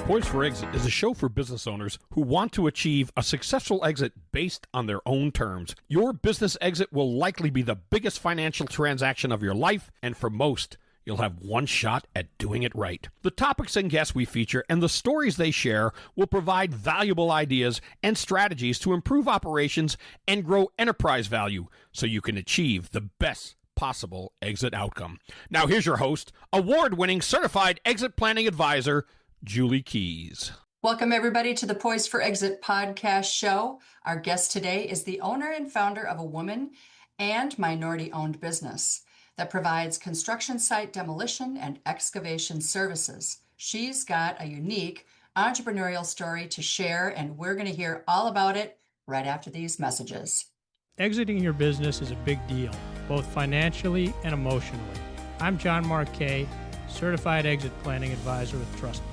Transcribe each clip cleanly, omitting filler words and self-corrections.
Poised for Exit is a show for business owners who want to achieve a successful exit based on their own terms. Your business exit will likely be the biggest financial transaction of your life, and for most, you'll have one shot at doing it right. The topics and guests we feature and the stories they share will provide valuable ideas and strategies to improve operations and grow enterprise value so you can achieve the best possible exit outcome. Now here's your host, award-winning certified exit planning advisor, Julie Keys. Welcome, everybody, to the Poised for Exit podcast show. Our guest today is the owner and founder of a woman and minority-owned business that provides construction site demolition and excavation services. She's got a unique entrepreneurial story to share, and we're going to hear all about it right after these messages. Exiting your business is a big deal, both financially and emotionally. I'm John Marquet, Certified Exit Planning Advisor with TrustPoint.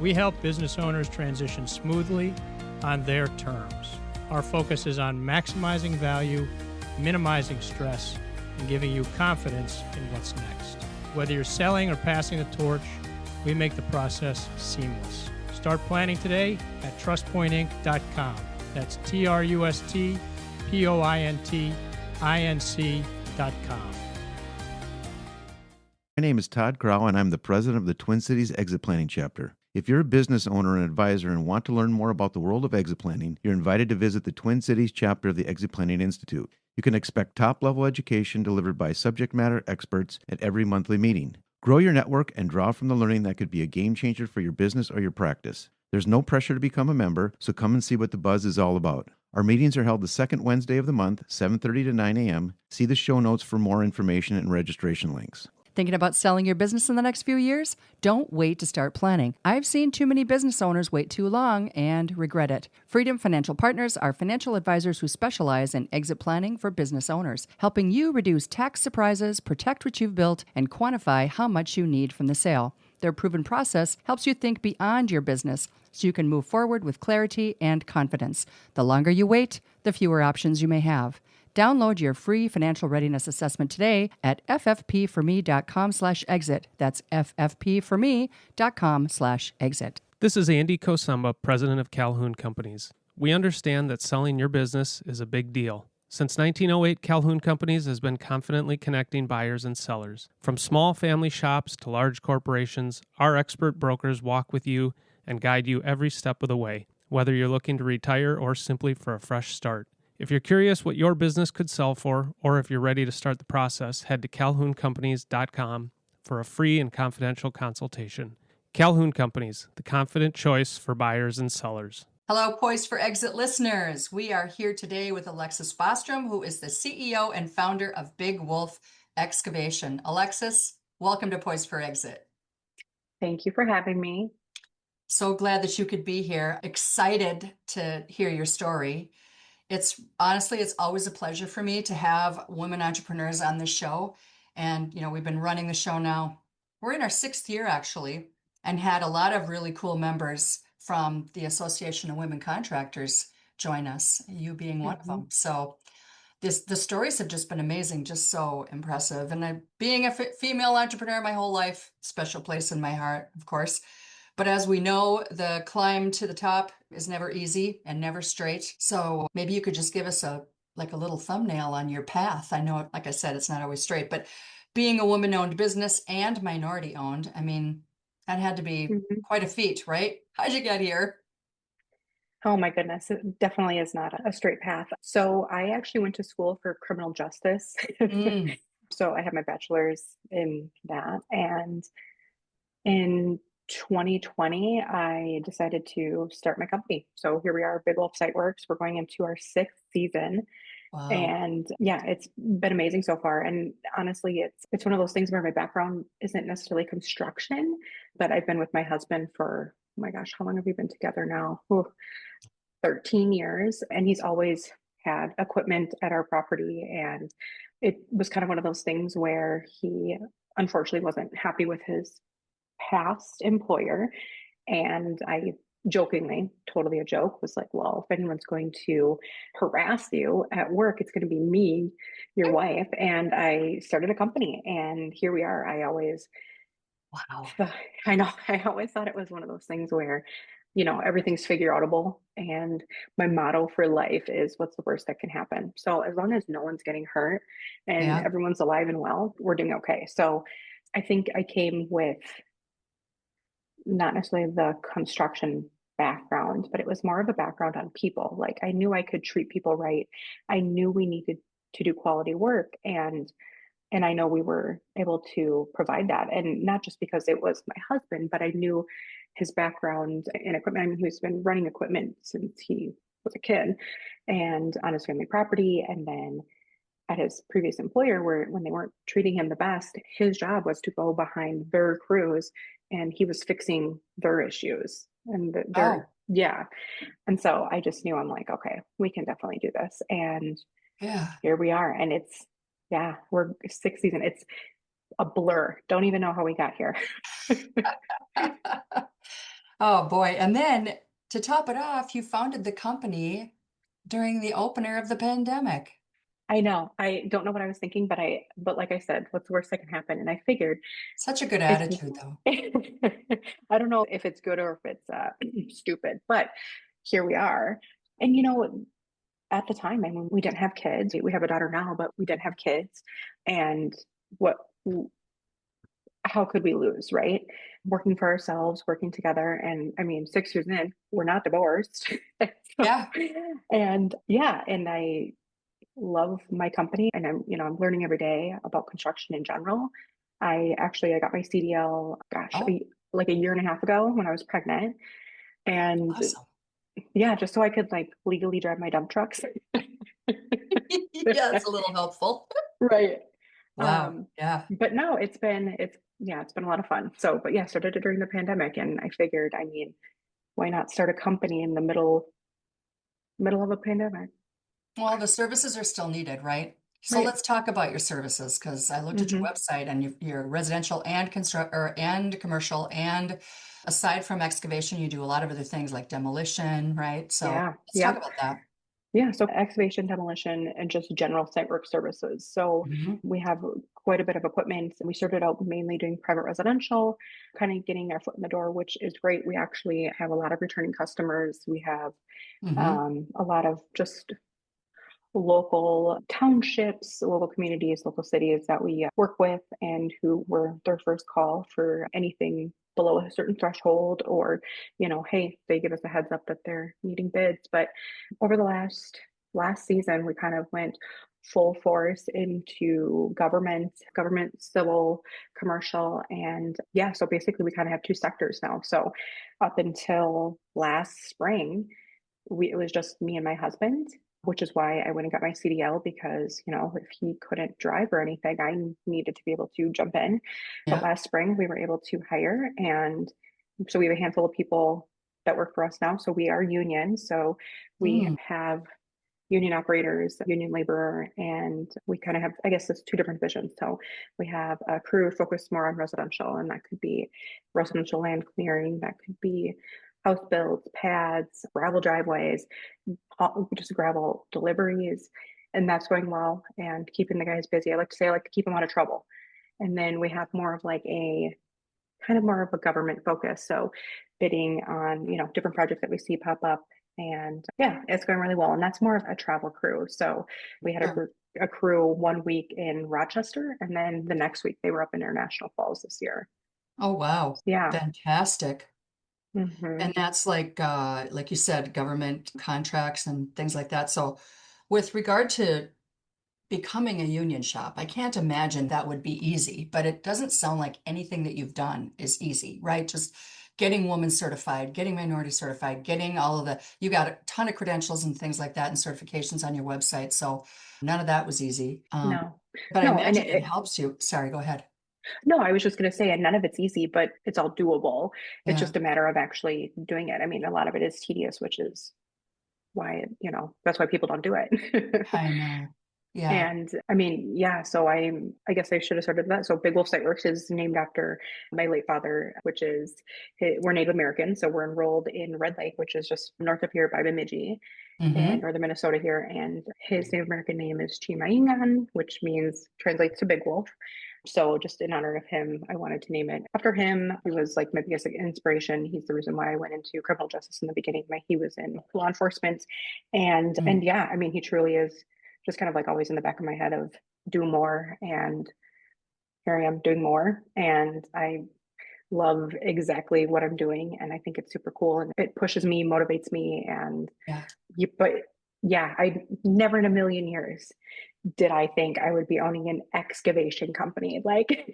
We help business owners transition smoothly on their terms. Our focus is on maximizing value, minimizing stress, and giving you confidence in what's next. Whether you're selling or passing the torch, we make the process seamless. Start planning today at trustpointinc.com. That's trustpointinc.com. My name is Todd Crow, and I'm the president of the Twin Cities Exit Planning Chapter. If you're a business owner and advisor and want to learn more about the world of exit planning, you're invited to visit the Twin Cities chapter of the Exit Planning Institute. You can expect top-level education delivered by subject matter experts at every monthly meeting. Grow your network and draw from the learning that could be a game changer for your business or your practice. There's no pressure to become a member, so come and see what the buzz is all about. Our meetings are held the second Wednesday of the month, 7:30 to 9 a.m. See the show notes for more information and registration links. Thinking about selling your business in the next few years? Don't wait to start planning. I've seen too many business owners wait too long and regret it. Freedom Financial Partners are financial advisors who specialize in exit planning for business owners, helping you reduce tax surprises, protect what you've built, and quantify how much you need from the sale. Their proven process helps you think beyond your business so you can move forward with clarity and confidence. The longer you wait, the fewer options you may have. Download your free financial readiness assessment today at ffpforme.com/exit. That's ffpforme.com/exit. This is Andy Kosumba, president of Calhoun Companies. We understand that selling your business is a big deal. Since 1908, Calhoun Companies has been confidently connecting buyers and sellers. From small family shops to large corporations, our expert brokers walk with you and guide you every step of the way, whether you're looking to retire or simply for a fresh start. If you're curious what your business could sell for, or if you're ready to start the process, head to calhouncompanies.com for a free and confidential consultation. Calhoun Companies, the confident choice for buyers and sellers. Hello, Poised for Exit listeners. We are here today with Alexis Bostrom, who is the CEO and founder of Big Wolf Excavation. Alexis, welcome to Poised for Exit. Thank you for having me. So glad that you could be here. Excited to hear your story. It's always a pleasure for me to have women entrepreneurs on this show. And, we've been running the show now. We're in our 6th year, actually, and had a lot of really cool members from the Association of Women Contractors join us, you being one of them. So the stories have just been amazing, just so impressive. And being a female entrepreneur my whole life, special place in my heart, of course. But as we know, the climb to the top is never easy and never straight. So maybe you could just give us a little thumbnail on your path. I know, like I said, it's not always straight, but being a woman-owned business and minority-owned, that had to be quite a feat, right? How'd you get here? Oh my goodness, it definitely is not a straight path. So I actually went to school for criminal justice. So I have my bachelor's in that. And in 2020, I decided to start my company. So here we are, Big Wolf Siteworks. We're going into our 6th season. Wow. And yeah, it's been amazing so far. And honestly, it's one of those things where my background isn't necessarily construction, but I've been with my husband for, oh my gosh, how long have we been together now? 13 years. And he's always had equipment at our property. And it was kind of one of those things where he unfortunately wasn't happy with his past employer. And I jokingly, totally a joke, was like, well, if anyone's going to harass you at work, it's going to be me, your wife. And I started a company, and here we are. I always Wow. So, I know, I always thought it was one of those things where, everything's figure outable. And my motto for life is what's the worst that can happen? So as long as no one's getting hurt and Yeah. everyone's alive and well, we're doing okay. So I think I came with not necessarily the construction background, but it was more of a background on people. Like I knew I could treat people right. I knew we needed to do quality work, and I know we were able to provide that. And not just because it was my husband, but I knew his background in equipment. I mean, he's been running equipment since he was a kid and on his family property. And then at his previous employer, where when they weren't treating him the best, his job was to go behind their crews and he was fixing their issues and Oh, yeah. And so I just knew, I'm like, okay, we can definitely do this. And yeah. here we are. And yeah, we're 6 seasons. It's a blur. Don't even know how we got here. Oh boy. And then to top it off, you founded the company during the opener of the pandemic. I know. I don't know what I was thinking, but like I said, what's the worst that can happen? And I figured Such a good it's, attitude, though. I don't know if it's good or if it's stupid, but here we are. And at the time, I mean, we didn't have kids. We have a daughter now, but we didn't have kids. And what, how could we lose, right? Working for ourselves, working together. And I mean, 6 years in, we're not divorced. So, Yeah. and yeah, and I love my company, and I'm learning every day about construction in general. I got my CDL, gosh, Oh, like a year and a half ago when I was pregnant. And awesome. yeah, just so I could like legally drive my dump trucks. Yeah, it's a little helpful. Right. Wow. Yeah. But no, it's been a lot of fun. So, but yeah, started it during the pandemic, and I figured, I mean, why not start a company in the middle of a pandemic? Well, the services are still needed, right? So Right. let's talk about your services because I looked at your Hmm. website and you're residential and construct or and commercial, and aside from excavation, you do a lot of other things like demolition, right? So Yeah. let's talk Yeah. about that. Yeah, so excavation, demolition, and just general site work services. So Mhm. we have quite a bit of equipment. We started out mainly doing private residential, kind of getting our foot in the door, which is great. We actually have a lot of returning customers. We have Mhm. a lot of just local townships, local communities, local cities that we work with, and who were their first call for anything below a certain threshold, or, hey, they give us a heads up that they're needing bids. But over the last season, we kind of went full force into government, civil, commercial, and yeah, so basically we kind of have two sectors now. So up until last spring, it was just me and my husband, which is why I went and got my CDL, because, if he couldn't drive or anything, I needed to be able to jump in. But Yeah. last spring, we were able to hire. And so we have a handful of people that work for us now. So we are union. So we Mm. have union operators, union laborer, and we kind of have, I guess, it's two different divisions. So we have a crew focused more on residential, and that could be residential land clearing, that could be house builds, pads, gravel driveways, just gravel deliveries. And that's going well and keeping the guys busy. I like to say I like to keep them out of trouble. And then we have more of like a kind of more of a government focus. So bidding on, different projects that we see pop up. And yeah, it's going really well. And that's more of a travel crew. So we had Sure. a crew 1 week in Rochester, and then the next week they were up in International Falls this year. Oh, wow. Yeah. Fantastic. Hmm. And that's like you said, government contracts and things like that. So with regard to becoming a union shop, I can't imagine that would be easy, but it doesn't sound like anything that you've done is easy, right? Just getting woman certified, getting minority certified, getting all of you got a ton of credentials and things like that and certifications on your website. So none of that was easy. No, But I no. And imagine it helps you. Sorry, go ahead. no, I was just going to say, and none of it's easy, but it's all doable. It's Yeah, just a matter of actually doing it. I mean, a lot of it is tedious, which is why, that's why people don't do it. I know. Yeah. And I mean, yeah, so I guess I should have started that. So Big Wolf Siteworks is named after my late father, which is, we're Native American. So we're enrolled in Red Lake, which is just north of here by Bemidji in Mm-hmm. northern Minnesota here. And his Native American name is Chimaingan, which translates to Big Wolf. So just in honor of him, I wanted to name it after him. He was like my biggest inspiration. He's the reason why I went into criminal justice in the beginning. He was in law enforcement, and yeah, I mean, he truly is just kind of like always in the back of my head of do more, and here I am doing more, and I love exactly what I'm doing, and I think it's super cool, and it pushes me, motivates me, and Yeah. but yeah, I never in a million years did I think I would be owning an excavation company. Like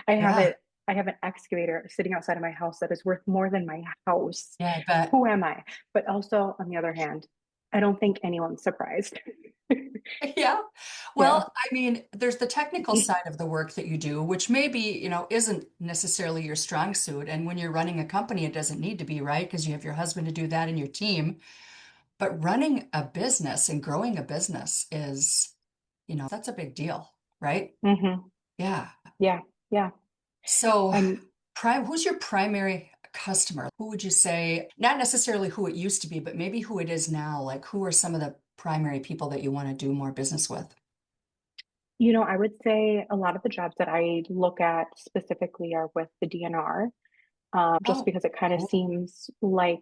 I have Yeah. it, I have an excavator sitting outside of my house that is worth more than my house. Yeah, I bet. Who am I? But also, on the other hand, I don't think anyone's surprised. Yeah. Yeah. Well, I mean, there's the technical side of the work that you do, which maybe, isn't necessarily your strong suit. And when you're running a company, it doesn't need to be, right? Because you have your husband to do that and your team. But running a business and growing a business is, that's a big deal, right? Hmm. Yeah. Yeah. Yeah. So, I'm who's your primary customer? Who would you say, not necessarily who it used to be, but maybe who it is now? Like, who are some of the primary people that you want to do more business with? I would say a lot of the jobs that I look at specifically are with the DNR, just Oh, because it kind of cool. seems like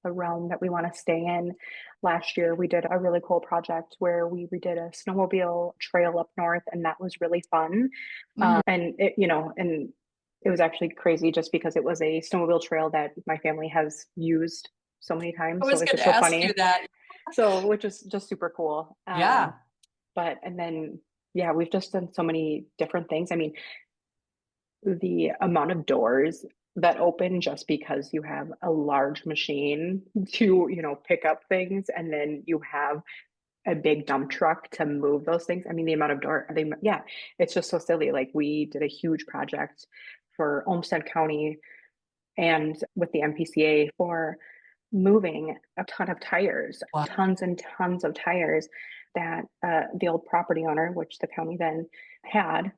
the realm that we want to stay in. Last year, we did a really cool project where we redid a snowmobile trail up north, and that was really fun. Mm. And and it was actually crazy just because it was a snowmobile trail that my family has used so many I times. So was it's going just to so ask you funny. that. So, which is just super cool. Yeah. And then, yeah, we've just done so many different things. I mean, the amount of doors that open just because you have a large machine to, pick up things, and then you have a big dump truck to move those things. I mean, the amount of yeah, it's just so silly. Like we did a huge project for Olmsted County and with the MPCA for moving a ton of tires, Wow. tons and tons of tires that the old property owner, which the county then had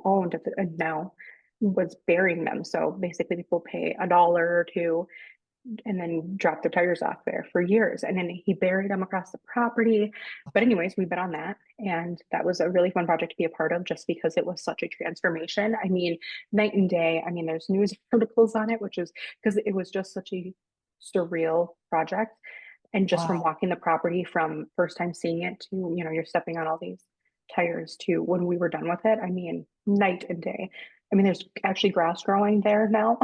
owned and now was burying them. So basically, people pay $1 or two and then drop their tires off there for years. And then he buried them across the property. But anyways, we bet on that. And that was a really fun project to be a part of just because it was such a transformation. I mean, night and day. I mean, there's news articles on it, which is because it was just such a surreal project. And just from Wow. walking the property from first time seeing it to, you're stepping on all these tires to when we were done with it, I mean, night and day. I mean, there's actually grass growing there now.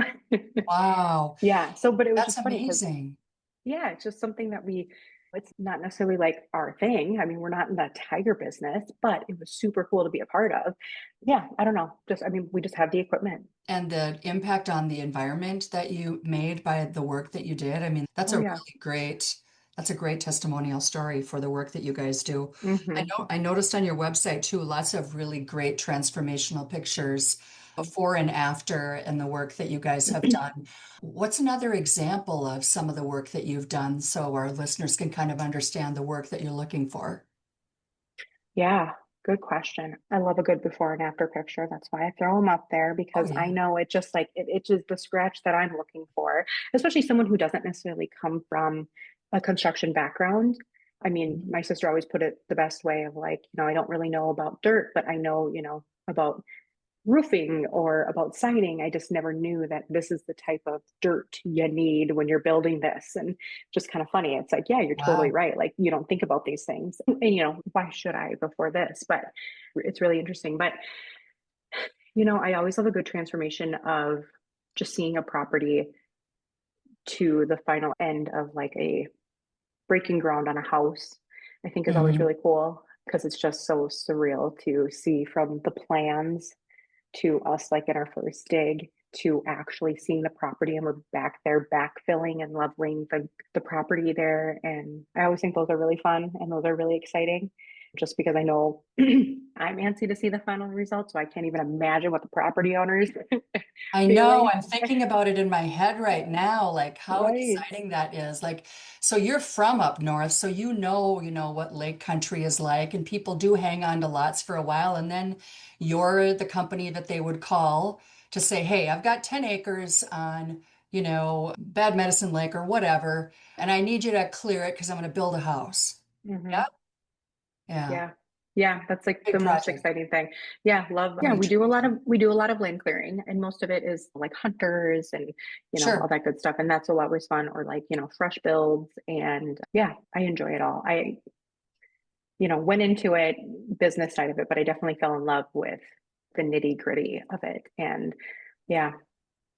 Wow. Yeah. So, but it was That's just funny because, amazing. yeah, it's just something that it's not necessarily like our thing. I mean, we're not in the tiger business, but it was super cool to be a part of. Yeah. I don't know. I mean, we just have the equipment. And the impact on the environment that you made by the work that you did. I mean, Oh, yeah. that's a great testimonial story for the work that you guys do. Hmm. I noticed on your website too, lots of really great transformational pictures before and after and the work that you guys have done. What's another example of some of the work that you've done so our listeners can kind of understand the work that you're looking for? Yeah. Good question. I love a good before and after picture. That's why I throw them up there Oh because I yeah. know it just like it's just the scratch that I'm looking for, especially someone who doesn't necessarily come from a construction background. I mean, my sister always put it the best way of like, I don't really know about dirt, but I know, about roofing or about siding. I just never knew that this is the type of dirt you need when you're building this. And just kind of funny. It's like, yeah, you're totally Wow. right. Like you don't think about these things. And why should I before this? But it's really interesting. But I always love a good transformation of just seeing a property to the final end of like a breaking ground on a house. I think is always Mhm. really cool because it's just so surreal to see from the plans to us like in our first dig to actually seeing the property and we're back there backfilling and leveling the property there. And I always think those are really fun and those are really exciting just because I know I'm antsy to see the final result. So I can't even imagine what the property owners I know, feeling. I'm thinking about it in my head right now, like how Right. exciting that is. Like, so you're from up north, so you know what lake country is like, and people do hang on to lots for a while, and then you're the company that they would call to say, hey, I've got 10 acres on, Bad Medicine Lake or whatever, and I need you to clear it because I'm going to build a house. Hmm. Yep. Yeah. Yeah. Yeah, that's like Big the most project. exciting thing. Yeah, love. Yeah, Really tree. we do a lot of land clearing, and most of it is like hunters and all Sure. that good stuff, and that's always fun. Or like fresh builds, and yeah, I enjoy it all. I went into it business side of it, but I definitely fell in love with the nitty gritty of it, and yeah.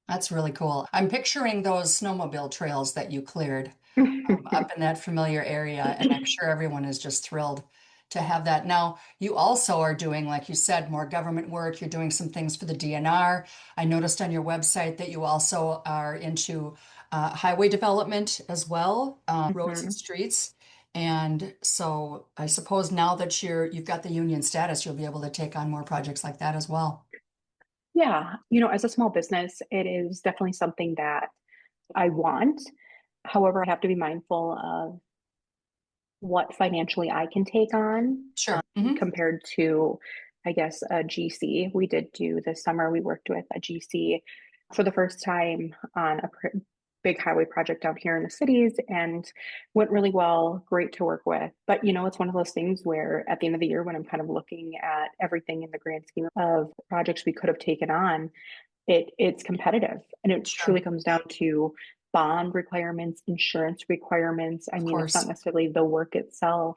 That's really cool. I'm picturing those snowmobile trails that you cleared up in that familiar area, and I'm sure everyone is just thrilled to have that. Now, you also are doing, like you said, more government work. You're doing some things for the DNR. I noticed on your website that you also are into highway development as well, roads and Mhm. streets. And so I suppose now that you've got the union status, you'll be able to take on more projects like that as well. Yeah, as a small business, it is definitely something that I want. However, I have to be mindful of what financially I can take on Sure. Hmm. compared to, I guess, a GC. We did do this summer, we worked with a GC for the first time on a big highway project down here in the cities and went really well, great to work with. But, it's one of those things where at the end of the year, when I'm kind of looking at everything in the grand scheme of projects we could have taken on, it's competitive, and it truly Sure. comes down to bond requirements, insurance requirements. I Of mean, it's not course. necessarily the work itself.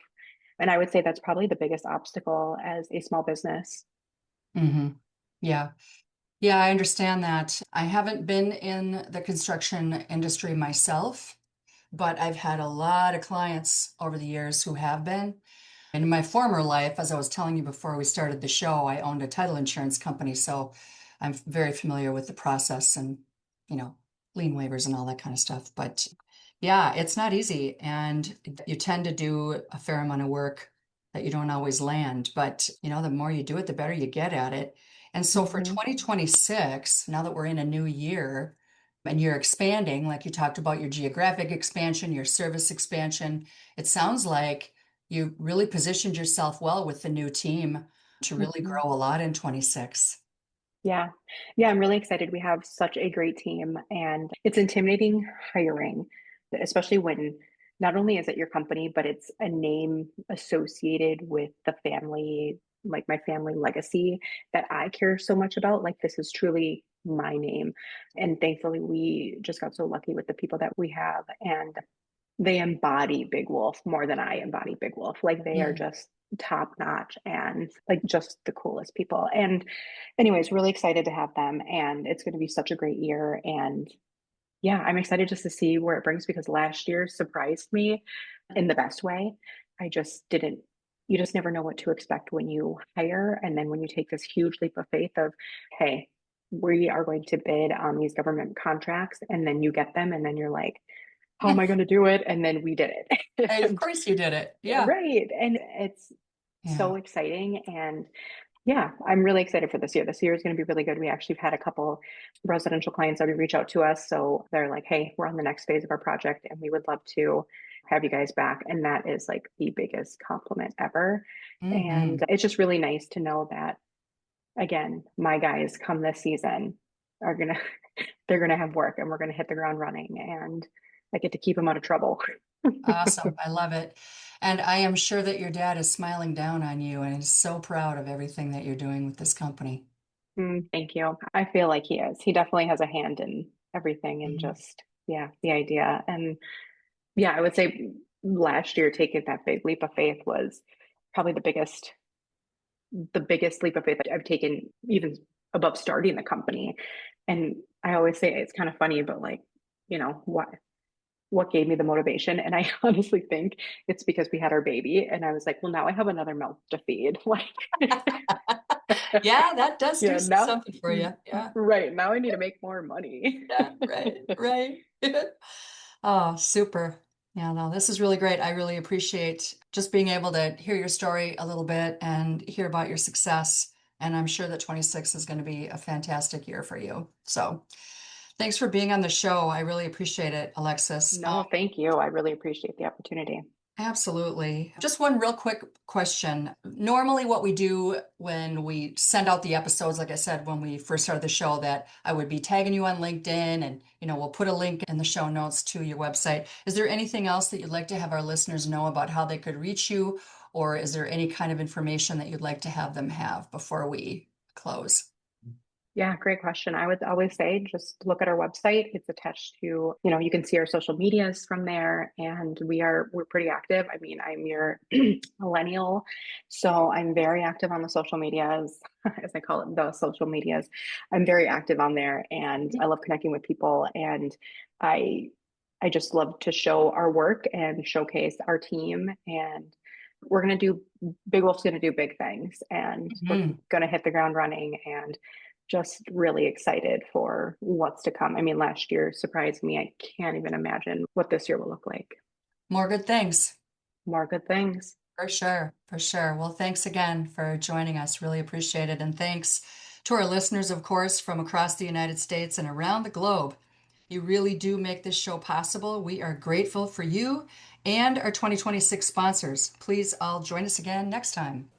And I would say that's probably the biggest obstacle as a small business. Hmm. Yeah. Yeah, I understand that. I haven't been in the construction industry myself, but I've had a lot of clients over the years who have been. In my former life, as I was telling you before we started the show, I owned a title insurance company, so I'm very familiar with the process and, you know, lien waivers and all that kind of stuff. But yeah, it's not easy, and you tend to do a fair amount of work that you don't always land. But, the more you do it, the better you get at it. And so for Hmm. 2026, now that we're in a new year and you're expanding, like you talked about your geographic expansion, your service expansion, it sounds like you really positioned yourself well with the new team to really Hmm. grow a lot in 26. Yeah. Yeah, I'm really excited. We have such a great team, and it's intimidating hiring, especially when not only is it your company, but it's a name associated with the family, like my family legacy that I care so much about. Like, this is truly my name. And thankfully, we just got so lucky with the people that we have. And they embody Big Wolf more than I embody Big Wolf. Like, they are Mm. just top notch and like just the coolest people. And anyways, really excited to have them, and it's going to be such a great year. And yeah, I'm excited just to see where it brings, because last year surprised me in the best way. I just didn't You just never know what to expect when you hire, and then when you take this huge leap of faith of, hey, we are going to bid on these government contracts, and then you get them, and then you're like, how am I going to do it? And then we did it. Hey, of And course you did it. Yeah. right. And it's Yeah. so exciting. And yeah, I'm really excited for this year. This year is going to be really good. We actually have had a couple residential clients that reach out to us. So they're like, hey, we're on the next phase of our project and we would love to have you guys back. And that is like the biggest compliment ever. Hmm. And it's just really nice to know that, again, my guys come this season are going to, they're going to have work, and we're going to hit the ground running, and I get to keep them out of trouble. Awesome. I love it. And I am sure that your dad is smiling down on you and is so proud of everything that you're doing with this company. Thank you. I feel like he is. He definitely has a hand in everything, and Mhm. just, yeah, the idea. And yeah, I would say last year taking that big leap of faith was probably the biggest leap of faith that I've taken, even above starting the company. And I always say it's kind of funny, but like, what gave me the motivation? And I honestly think it's because we had our baby, and I was like, well, now I have another mouth to feed. Like, Yeah, that does do yeah, now, something for you. Yeah. right now I need to make more money. Yeah. Right. Right. Oh, super. Yeah, no, this is really great. I really appreciate just being able to hear your story a little bit and hear about your success. And I'm sure that 26 is going to be a fantastic year for you. So thanks for being on the show. I really appreciate it, Alexis. No, thank you. I really appreciate the opportunity. Absolutely. Just one real quick question. Normally, what we do when we send out the episodes, like I said, when we first started the show, that I would be tagging you on LinkedIn and, we'll put a link in the show notes to your website. Is there anything else that you'd like to have our listeners know about how they could reach you or is there any kind of information that you'd like to have them have before we close? Yeah, great question. I would always say just look at our website. It's attached to, you can see our social medias from there, and we're pretty active. I mean, I'm your millennial, so I'm very active on the social medias, as I call it, the social medias. I'm very active on there, and I love connecting with people, and I just love to show our work and showcase our team. And we're going to do, Big Wolf's going to do big things, and we're going to hit the ground running, and just really excited for what's to come. I mean, last year surprised me. I can't even imagine what this year will look like. More good things. More good things. For sure. For sure. Well, thanks again for joining us. Really appreciate it. And thanks to our listeners, of course, from across the United States and around the globe. You really do make this show possible. We are grateful for you and our 2026 sponsors. Please all join us again next time.